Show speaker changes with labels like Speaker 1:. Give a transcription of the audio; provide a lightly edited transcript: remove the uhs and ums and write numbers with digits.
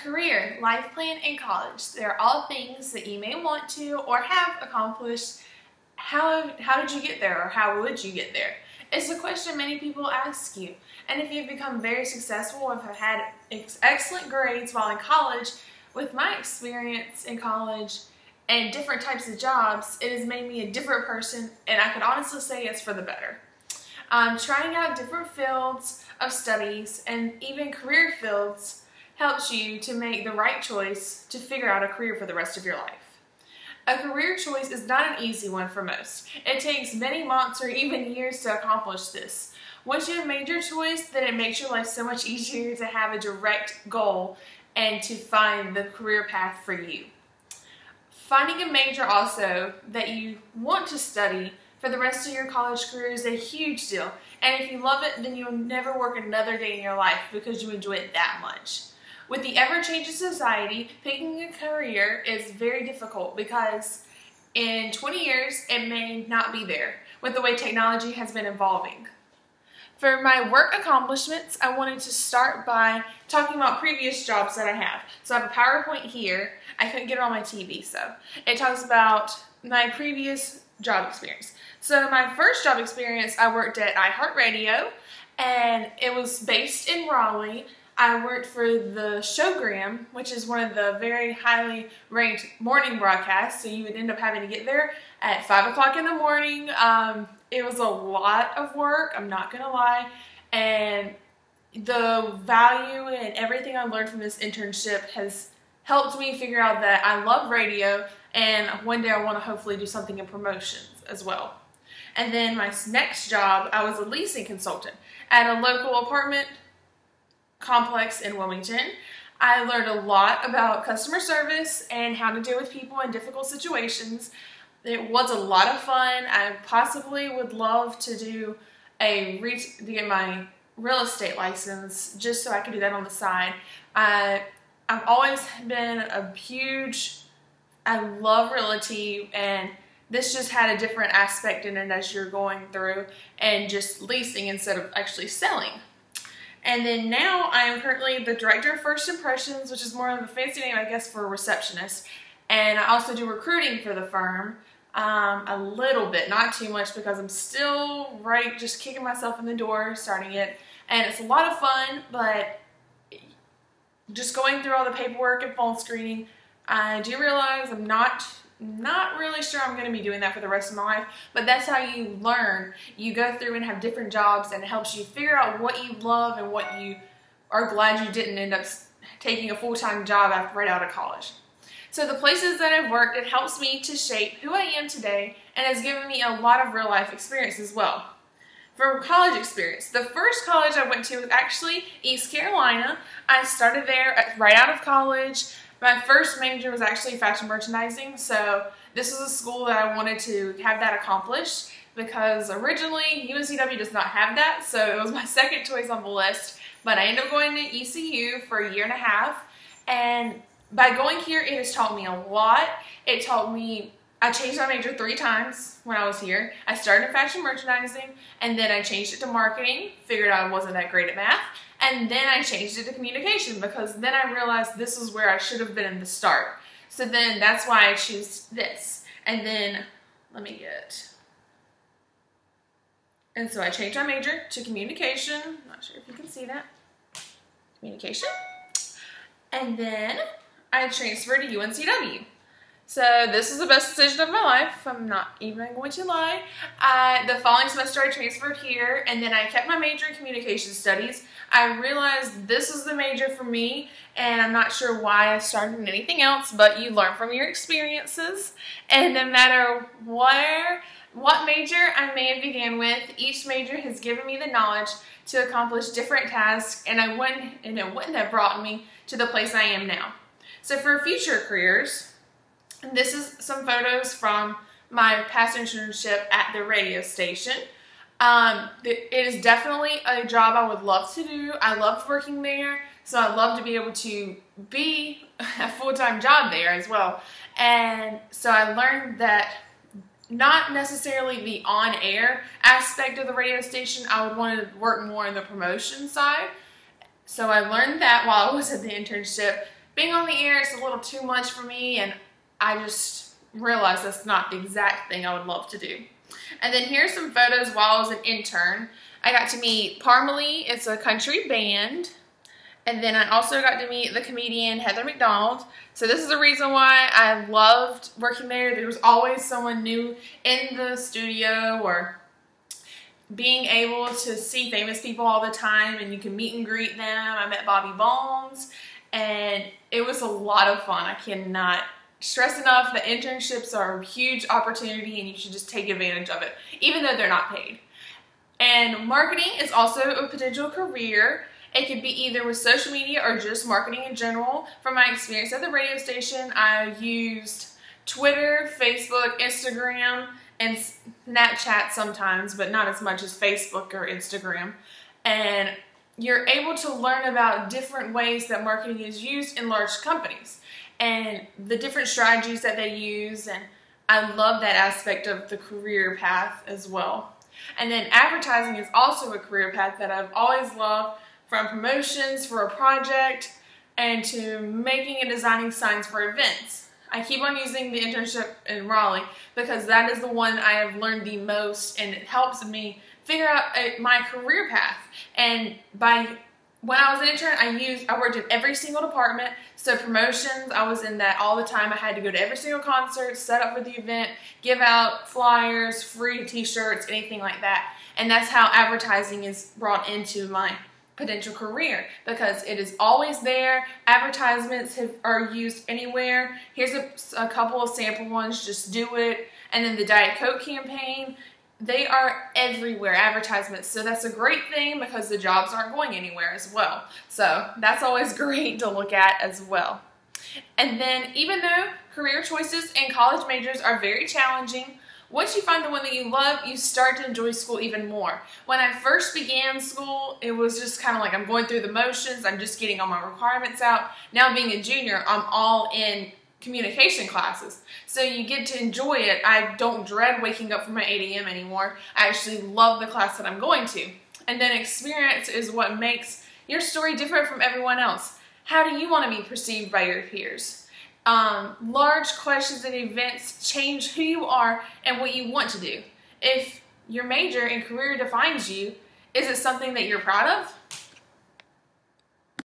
Speaker 1: career, life plan, and college. They're all things that you may want to or have accomplished. How did you get there, or how would you get there? It's a question many people ask you. And if you've become very successful or have had excellent grades while in college, with my experience in college and different types of jobs, it has made me a different person, and I can honestly say it's for the better. Trying out different fields of studies and even career fields helps you to make the right choice to figure out a career for the rest of your life. A career choice is not an easy one for most. It takes many months or even years to accomplish this. Once you have made your choice, then it makes your life so much easier to have a direct goal and to find the career path for you. Finding a major also that you want to study for the rest of your college career is a huge deal. And if you love it, then you'll never work another day in your life because you enjoy it that much. With the ever-changing society, picking a career is very difficult because in 20 years, it may not be there with the way technology has been evolving. For my work accomplishments, I wanted to start by talking about previous jobs that I have. So I have a PowerPoint here. I couldn't get it on my TV, so it talks about my previous job experience. So my first job experience, I worked at iHeartRadio, and it was based in Raleigh. I worked for the Showgram, which is one of the very highly ranked morning broadcasts, so you would end up having to get there at 5 o'clock in the morning. It was a lot of work, I'm not going to lie, and the value and everything I learned from this internship has helped me figure out that I love radio, and one day I want to hopefully do something in promotions as well. And then my next job, I was a leasing consultant at a local apartment complex in Wilmington. I learned a lot about customer service and how to deal with people in difficult situations. It was a lot of fun. I possibly would love to do to get my real estate license just so I could do that on the side. I've always been I love realty, and this just had a different aspect in it as you're going through and just leasing instead of actually selling. And then now I am currently the director of first impressions, which is more of a fancy name, I guess, for a receptionist. And I also do recruiting for the firm a little bit, not too much, because I'm still just kicking myself in the door, starting it. And it's a lot of fun, but just going through all the paperwork and phone screening, I do realize I'm not really sure I'm going to be doing that for the rest of my life, but that's how you learn. You go through and have different jobs, and it helps you figure out what you love and what you are glad you didn't end up taking a full-time job right out of college. So the places that I've worked, it helps me to shape who I am today and has given me a lot of real-life experience as well. For college experience, the first college I went to was actually East Carolina. I started there right out of college. My first major was actually fashion merchandising, so this was a school that I wanted to have that accomplished because originally UNCW does not have that, so it was my second choice on the list, but I ended up going to ECU for a year and a half, and by going here, it has taught me a lot. It taught me, I changed my major 3 times when I was here. I started in fashion merchandising, and then I changed it to marketing, figured out I wasn't that great at math, and then I changed it to communication because then I realized this is where I should have been in the start. So then that's why I choose this. And then, and so I changed my major to communication. Not sure if you can see that. Communication. And then I transferred to UNCW. So this is the best decision of my life. I'm not even going to lie. The following semester I transferred here, and then I kept my major in communication studies. I realized this is the major for me, and I'm not sure why I started in anything else, but you learn from your experiences. And no matter what major I may have began with, each major has given me the knowledge to accomplish different tasks, and it wouldn't have brought me to the place I am now. So for future careers, this is some photos from my past internship at the radio station. It is definitely a job I would love to do. I loved working there, so I'd love to be able to be a full-time job there as well. And so I learned that not necessarily the on-air aspect of the radio station, I would want to work more in the promotion side. So I learned that while I was at the internship, being on the air is a little too much for me, and I just realized that's not the exact thing I would love to do. And then here's some photos while I was an intern. I got to meet Parmalee. It's a country band. And then I also got to meet the comedian Heather McDonald. So this is the reason why I loved working there. There was always someone new in the studio, or being able to see famous people all the time, and you can meet and greet them. I met Bobby Bones, and it was a lot of fun. I cannot stress enough that internships are a huge opportunity, and you should just take advantage of it, even though they're not paid. And marketing is also a potential career. It could be either with social media or just marketing in general. From my experience at the radio station, I used Twitter, Facebook, Instagram, and Snapchat sometimes, but not as much as Facebook or Instagram. And you're able to learn about different ways that marketing is used in large companies and the different strategies that they use. And I love that aspect of the career path as well. And then advertising is also a career path that I've always loved, from promotions for a project and to making and designing signs for events. I keep on using the internship in Raleigh because that is the one I have learned the most, and it helps me figure out my career path. And when I was an intern, I worked in every single department. So promotions, I was in that all the time. I had to go to every single concert, set up for the event, give out flyers, free t-shirts, anything like that. And that's how advertising is brought into my potential career, because it is always there. Advertisements are used anywhere. Here's a couple of sample ones, Just Do It, and then the Diet Coke campaign. They are everywhere, advertisements. So that's a great thing because the jobs aren't going anywhere as well. So that's always great to look at as well. And then even though career choices and college majors are very challenging, once you find the one that you love, you start to enjoy school even more. When I first began school, it was just kind of like I'm going through the motions. I'm just getting all my requirements out. Now being a junior, I'm all in communication classes. So you get to enjoy it. I don't dread waking up for my 8 a.m. anymore. I actually love the class that I'm going to. And then experience is what makes your story different from everyone else. How do you want to be perceived by your peers? Large questions and events change who you are and what you want to do. If your major and career defines you, is it something that you're proud of?